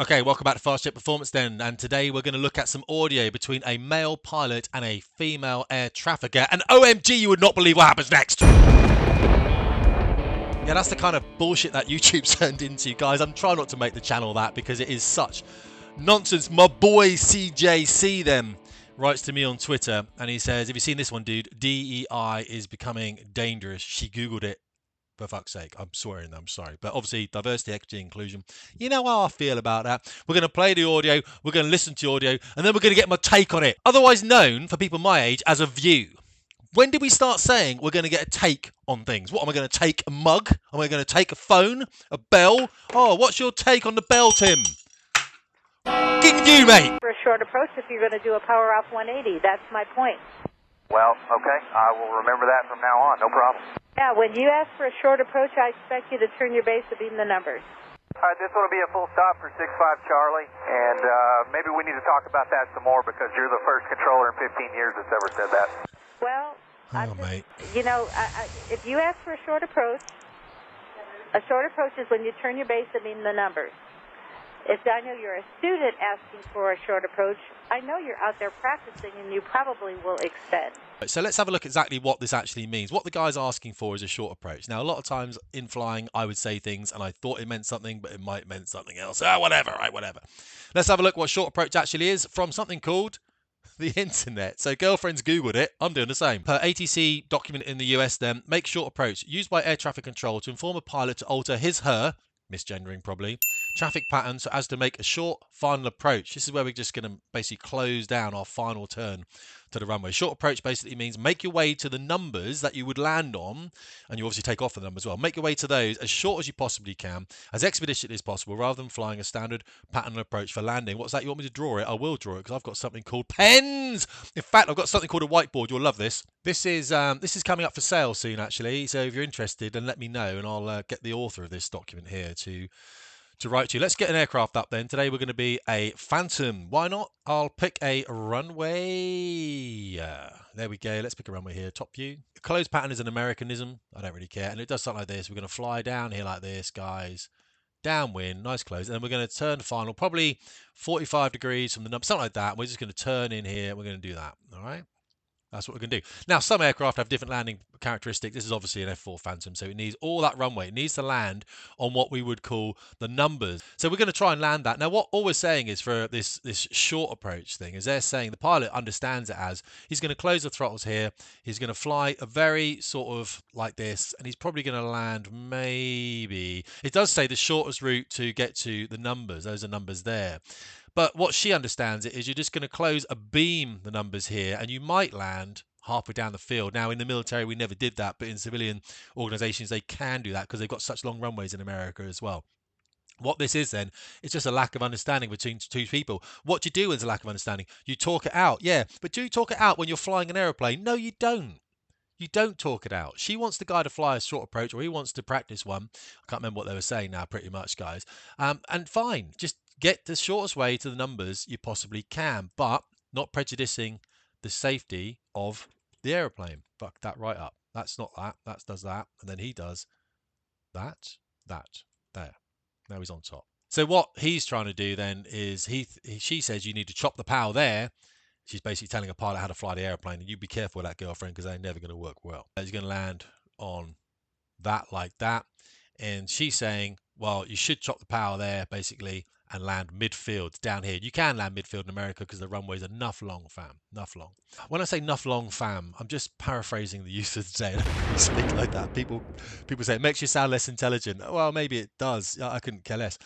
Okay, welcome back to Fast Jet Performance then, and today we're going to look at some audio between a male pilot and a female air trafficker, and OMG, you would not believe what happens next! Yeah, that's the kind of bullshit that YouTube's turned into, guys. I'm trying not to make the channel that because it is such nonsense. My boy CJC then writes to me on Twitter, and he says, have you seen this one, dude? DEI is becoming dangerous. She Googled it. For fuck's sake, I'm swearing, I'm sorry. But obviously, diversity, equity, inclusion. You know how I feel about that. We're going to play the audio, we're going to listen to the audio, and then we're going to get my take on it. Otherwise known, for people my age, as a view. When did we start saying we're going to get a take on things? What, am I going to take a mug? Am I going to take a phone? A bell? Oh, what's your take on the bell, Tim? Give you, mate. For a short approach, if you're going to do a power off 180, that's my point. Well, okay, I will remember that from now on, no problem. Yeah, when you ask for a short approach, I expect you to turn your base to beam the numbers. All right, this will be a full stop for 6-5 Charlie, and maybe we need to talk about that some more because you're the first controller in 15 years that's ever said that. Well, mate. You know, if you ask for a short approach is when you turn your base to beam the numbers. If I know you're a student asking for a short approach, I know you're out there practicing and you probably will extend. So let's have a look exactly what this actually means. What the guy's asking for is a short approach. Now, a lot of times in flying, I would say things and I thought it meant something, but it might mean something else. Whatever, right, whatever. Let's have a look what short approach actually is from something called the internet. So girlfriends Googled it. I'm doing the same. Per ATC document in the US then, make short approach used by air traffic control to inform a pilot to alter his/her, misgendering probably, traffic pattern so as to make a short final approach. This is where we're just going to basically close down our final turn to the runway. Short approach basically means make your way to the numbers that you would land on, and you obviously take off of them as well. Make your way to those as short as you possibly can, as expeditiously as possible, rather than flying a standard pattern approach for landing. What's that? You want me to draw it? I will draw it because I've got something called pens. In fact, I've got something called a whiteboard. You'll love this. This is coming up for sale soon, actually. So if you're interested, then let me know, and I'll get the author of this document here to write to you. Let's get an aircraft up then. Today we're going to be a Phantom. Why not? I'll pick a runway. There we go. Let's pick a runway here. Top view. Closed pattern is an Americanism. I don't really care. And it does something like this. We're going to fly down here like this, guys. Downwind, nice close. And then we're going to turn final, probably 45 degrees from the number, something like that. We're just going to turn in here. We're going to do that. All right. That's what we're going to do. Now, some aircraft have different landing characteristics. This is obviously an F4 Phantom, so it needs all that runway. It needs to land on what we would call the numbers. So we're going to try and land that. Now, what all we're saying is for this short approach thing is they're saying the pilot understands it as he's going to close the throttles here. He's going to fly a very sort of like this, and he's probably going to land maybe. It does say the shortest route to get to the numbers. Those are numbers there. But what she understands it is you're just going to close a beam the numbers here, and you might land halfway down the field. Now, in the military, we never did that, but in civilian organizations, they can do that because they've got such long runways in America as well. What this is then, it's just a lack of understanding between two people. What do you do when there's a lack of understanding? You talk it out. Yeah, but do you talk it out when you're flying an aeroplane? No, you don't. You don't talk it out. She wants the guy to fly a short approach, or he wants to practice one. I can't remember what they were saying now, pretty much, guys. And fine, just get the shortest way to the numbers you possibly can, but not prejudicing the safety of the aeroplane. Fuck that right up. That's not that. That does that. And then he does that. There. Now he's on top. So what he's trying to do then is she says you need to chop the power there. She's basically telling a pilot how to fly the airplane, and you be careful with that, girlfriend, because they're never going to work well. He's going to land on that like that. And she's saying, well, you should chop the power there, basically, and land midfield down here. You can land midfield in America because the runway's enough long, fam. Enough long. When I say enough long, fam, I'm just paraphrasing the use of the day. You speak like that. People say it makes you sound less intelligent. Well, maybe it does. I couldn't care less.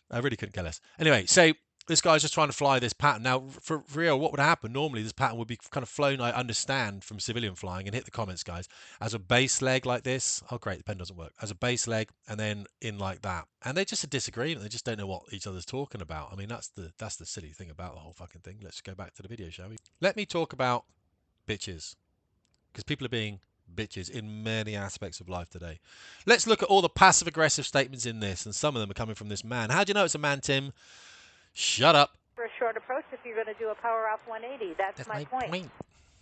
I really couldn't care less. Anyway, so this guy's just trying to fly this pattern. Now, for real, what would happen? Normally, this pattern would be kind of flown, I understand, from civilian flying, and hit the comments, guys, as a base leg like this. Oh, great, the pen doesn't work. As a base leg, and then in like that. And they're just a disagreement. They just don't know what each other's talking about. I mean, that's the silly thing about the whole fucking thing. Let's go back to the video, shall we? Let me talk about bitches, because people are being bitches in many aspects of life today. Let's look at all the passive-aggressive statements in this, and some of them are coming from this man. How do you know it's a man, Tim? Shut up. For a short approach, if you're going to do a power off 180, that's my point.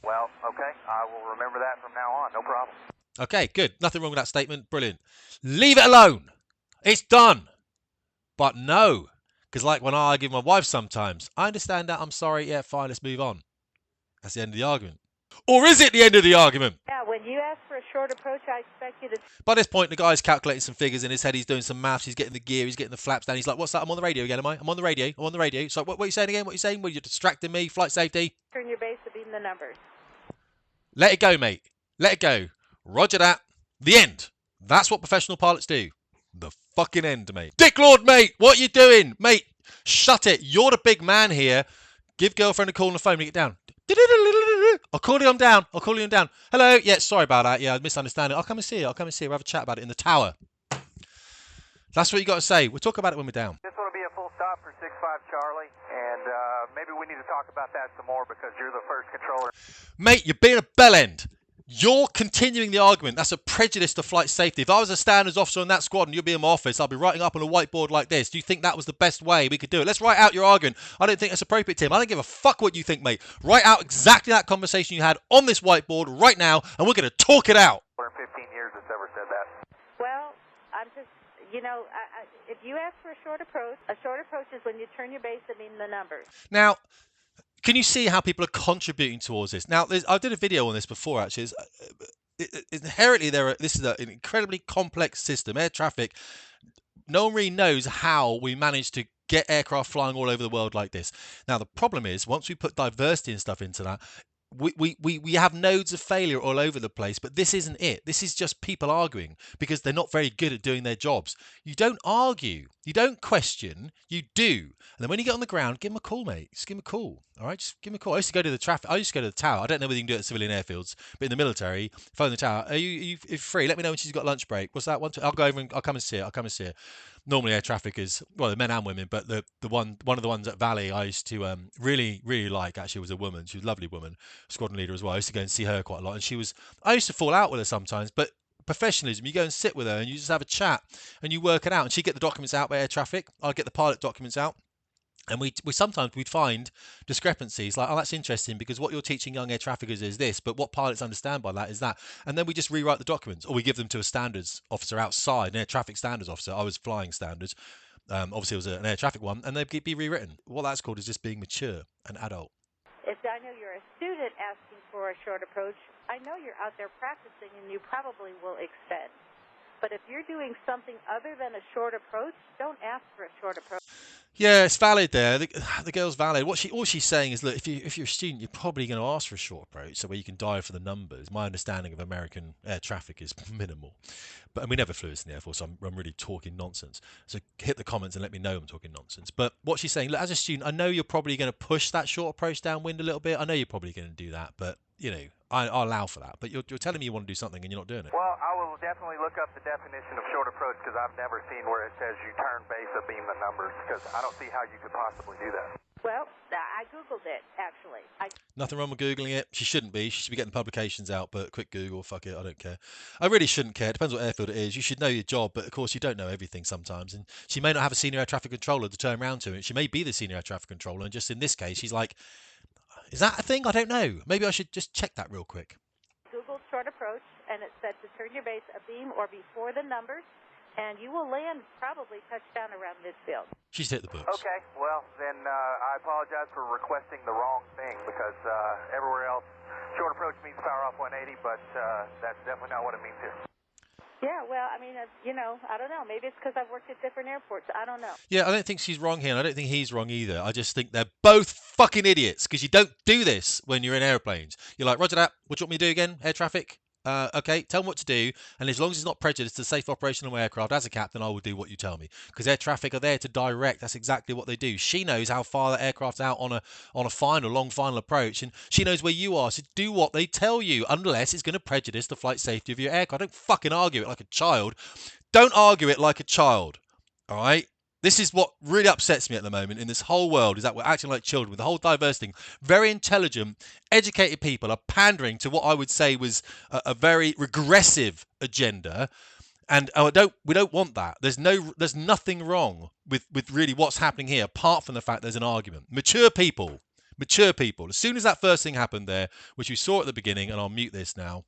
Well, okay, I will remember that from now on, no problem. Okay, good. Nothing wrong with that statement. Brilliant. Leave it alone. It's done. But no, Because like when I argue with my wife sometimes, I understand that, I'm sorry, yeah, fine, let's move on. That's the end of the argument. Or is it the end of the argument? Yeah, when you ask for a short approach, I expect you to... By this point, the guy's calculating some figures in his head. He's doing some maths. He's getting the gear. He's getting the flaps down. He's like, what's that? I'm on the radio again, am I? I'm on the radio. I'm on the radio. So what are you saying again? What are you saying? Well, you're distracting me. Flight safety. Turn your base to beam the numbers. Let it go, mate. Let it go. Roger that. The end. That's what professional pilots do. The fucking end, mate. Dick Lord, mate. What you doing? Mate, shut it. You're the big man here. Give girlfriend a call on the phone and get down. I'll call you on down. I'll call you on down. Hello. Yeah, sorry about that. Yeah, I misunderstand it. I'll come and see you. I'll come and see you. We'll have a chat about it in the tower. That's what you got to say. We'll talk about it when we're down. This will be a full stop for 6-5 Charlie, and maybe we need to talk about that some more because you're the first controller. Mate, you're being a bellend. You're continuing the argument. That's a prejudice to flight safety. If I was a standards officer in that squad and you'd be in my office, I'd be writing up on a whiteboard like this. Do you think that was the best way we could do it? Let's write out your argument. I don't think that's appropriate, Tim. I don't give a fuck what you think, mate. Write out exactly that conversation you had on this whiteboard right now, and we're going to talk it out. 15 years that's ever said that. Well, I'm just, if you ask for a short approach is when you turn your base and beam the numbers. Now, can you see how people are contributing towards this? Now, I did a video on this before, actually. Inherently, this is an incredibly complex system. Air traffic, no one really knows how we managed to get aircraft flying all over the world like this. Now, the problem is, once we put diversity and stuff into that, we have nodes of failure all over the place, but this isn't it. This is just people arguing because they're not very good at doing their jobs. You don't argue. You don't question. You do. And then when you get on the ground, give them a call, mate. Just give them a call. All right? Just give them a call. I used to go to the tower. I don't know whether you can do it at civilian airfields, but in the military, phone the tower. Are you free? Let me know when she's got lunch break. What's that one? I'll go over and I'll come and see it. Normally air traffic is, well, the men and women, but one of the ones at Valley I used to really like, actually, was a woman. She was a lovely woman, squadron leader as well. I used to go and see her quite a lot, and I used to fall out with her sometimes, but professionalism, you go and sit with her and you just have a chat and you work it out, and she'd get the documents out by air traffic, I'd get the pilot documents out. And we'd find discrepancies, like, oh, that's interesting because what you're teaching young air traffickers is this, but what pilots understand by that is that. And then we just rewrite the documents, or we give them to a standards officer outside, an air traffic standards officer. I was flying standards. Obviously, it was an air traffic one, and they'd be rewritten. What that's called is just being mature and adult. If I know you're a student asking for a short approach, I know you're out there practicing and you probably will extend. But if you're doing something other than a short approach, don't ask for a short approach. Yeah, it's valid there. The girl's valid. All she's saying is, look, if you're a student, you're probably going to ask for a short approach, so where you can dive for the numbers. My understanding of American air traffic is minimal, and we never flew this in the Air Force, so I'm really talking nonsense. So hit the comments and let me know I'm talking nonsense. But what she's saying, look, as a student, I know you're probably going to push that short approach downwind a little bit. I know you're probably going to do that, but I'll allow for that. But you're telling me you want to do something and you're not doing it. Well, I will definitely look up the definition of short approach because I've never seen where it says you turn base or beam the numbers, because I don't see how you could possibly do that. Well, I Googled it, actually. Nothing wrong with Googling it. She shouldn't be. She should be getting publications out, but quick Google, fuck it, I don't care. I really shouldn't care. It depends what airfield it is. You should know your job, but of course you don't know everything sometimes. And she may not have a senior air traffic controller to turn around to, and she may be the senior air traffic controller, and just in this case, she's like, is that a thing? I don't know. Maybe I should just check that real quick. Googled short approach, and it said to turn your base abeam or before the numbers, and you will land probably touchdown around midfield. She's hit the books. Okay, well, then I apologize for requesting the wrong thing because everywhere else, short approach means power off 180, but that's definitely not what it means here. Yeah, well, I mean, I don't know. Maybe it's because I've worked at different airports. I don't know. Yeah, I don't think she's wrong here, and I don't think he's wrong either. I just think they're both fucking idiots, because you don't do this when you're in airplanes. You're like, roger that, what do you want me to do again? Air traffic? Okay, tell them what to do, and as long as it's not prejudiced to safe operation of my aircraft, as a captain, I will do what you tell me. Because air traffic are there to direct. That's exactly what they do. She knows how far the aircraft's out on a long final approach, and she knows where you are. So do what they tell you, unless it's going to prejudice the flight safety of your aircraft. Don't fucking argue it like a child. Don't argue it like a child. All right? This is what really upsets me at the moment in this whole world, is that we're acting like children with the whole diverse thing. Very intelligent, educated people are pandering to what I would say was a very regressive agenda. And we don't want that. There's nothing wrong with really what's happening here, apart from the fact there's an argument. Mature people. As soon as that first thing happened there, which we saw at the beginning, and I'll mute this now.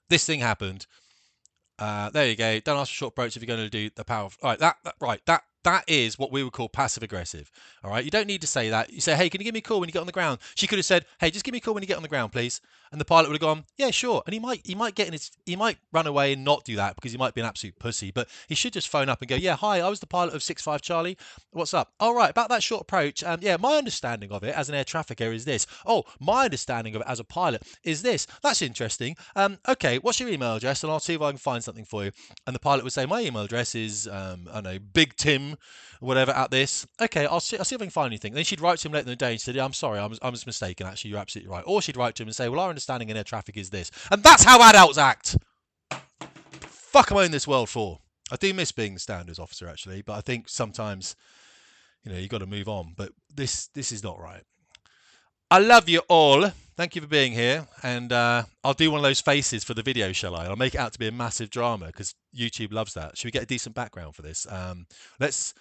This thing happened. There you go. Don't ask for short approach if you're going to do the power. All right, That is what we would call passive aggressive. All right. You don't need to say that. You say, hey, can you give me a call when you get on the ground? She could have said, hey, just give me a call when you get on the ground, please. And the pilot would have gone, yeah, sure. And he might run away and not do that because he might be an absolute pussy. But he should just phone up and go, yeah, hi, I was the pilot of 65 Charlie. What's up? All right, about that short approach. Yeah, my understanding of it as an air traffic air is this. Oh, my understanding of it as a pilot is this. That's interesting. Okay, what's your email address? And I'll see if I can find something for you. And the pilot would say, my email address is, I don't know, Big Tim, whatever, at this. Okay, I'll see if I can find anything. Then she'd write to him later in the day and said, yeah, I'm sorry, I was mistaken. Actually, you're absolutely right. Or she'd write to him and say, well, our understanding in air traffic is this. And that's how adults act. Fuck am I in this world for? I do miss being the standards officer, actually, but I think sometimes, you've got to move on. But this is not right. I love you all. Thank you for being here. And I'll do one of those faces for the video, shall I? I'll make it out to be a massive drama because YouTube loves that. Should we get a decent background for this? Let's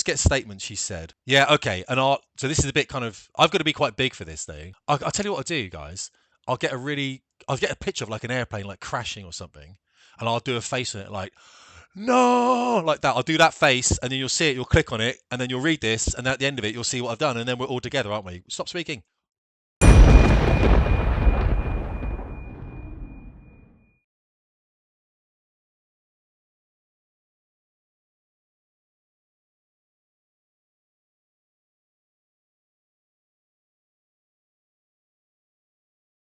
get statements, she said. Yeah, okay. And so this is a bit kind of, I've got to be quite big for this thing. I'll tell you what I'll do, guys. I'll get a picture of like an airplane like crashing or something. And I'll do a face on it like, no, like that. I'll do that face and then you'll see it, you'll click on it and then you'll read this. And at the end of it, you'll see what I've done. And then we're all together, aren't we? Stop speaking.